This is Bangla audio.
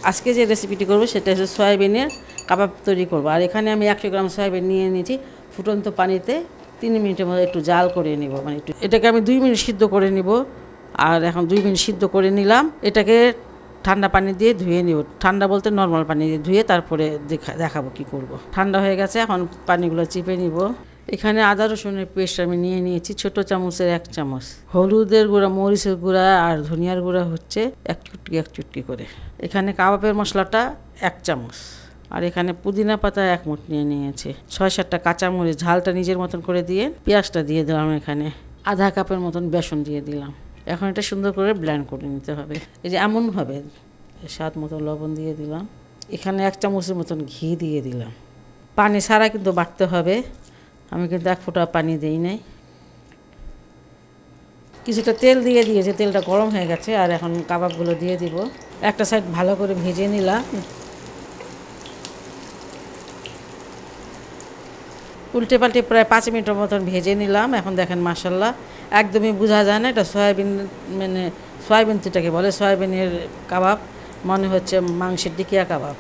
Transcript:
আজকে যে রেসিপিটি করব সেটা হচ্ছে সয়াবিনের কাবাব তৈরি করব। আর এখানে আমি 100 গ্রাম সয়াবিন নিয়ে নিয়েছি। ফুটন্ত পানিতে 3 মিনিটের মধ্যে একটু জাল করে নিব, মানে একটু এটাকে আমি 2 মিনিট সিদ্ধ করে নিব। আর এখন 2 মিনিট সিদ্ধ করে নিলাম। এটাকে ঠান্ডা পানি দিয়ে ধুয়ে নিব, ঠান্ডা বলতে নর্মাল পানি দিয়ে ধুয়ে তারপরে দেখাবো কি করব। ঠান্ডা হয়ে গেছে, এখন পানিগুলো চিপে নিব। এখানে আদা রসুনের পেস্ট আমি নিয়ে নিয়েছি ছোট চামচের 1 চামচ। হলুদের গুঁড়া, মরিচের গুঁড়া আর ধনিয়ার গুঁড়া হচ্ছে 1 চুটকি করে। এখানে কাবাবের মশলাটা 1 চামচ। আর এখানে পুদিনা পাতা 1 মুঠ নিয়ে নিয়েছি। 6-7টা কাঁচামরিচ ঝালটা নিজের মতন করে দিয়ে পেঁয়াজটা দিয়ে দিলাম। এখানে আধা কাপের মতন বেসন দিয়ে দিলাম। এখন এটা সুন্দর করে ব্লেন্ড করে নিতে হবে। এই যে এমনভাবে স্বাদ মতো লবণ দিয়ে দিলাম। এখানে 1 চামচের মতন ঘি দিয়ে দিলাম। পানি ছাড়া কিন্তু বাটতে হবে, আমি কিন্তু 1 ফোঁটা পানি দিই নাই। কিছুটা তেল দিয়ে দিয়েছে, তেলটা গরম হয়ে গেছে। আর এখন কাবাবগুলো দিয়ে দিব। একটা সাইড ভালো করে ভেজে নিলাম, উল্টে পাল্টে প্রায় 5 মিনিটের মতন ভেজে নিলাম। এখন দেখেন মাশাআল্লাহ একদমই বোঝা যায় না এটা সয়াবিন, মানে সয়াবিন যেটাকে বলে সয়াবিনের কাবাব, মনে হচ্ছে মাংসের টিকিয়া কাবাব।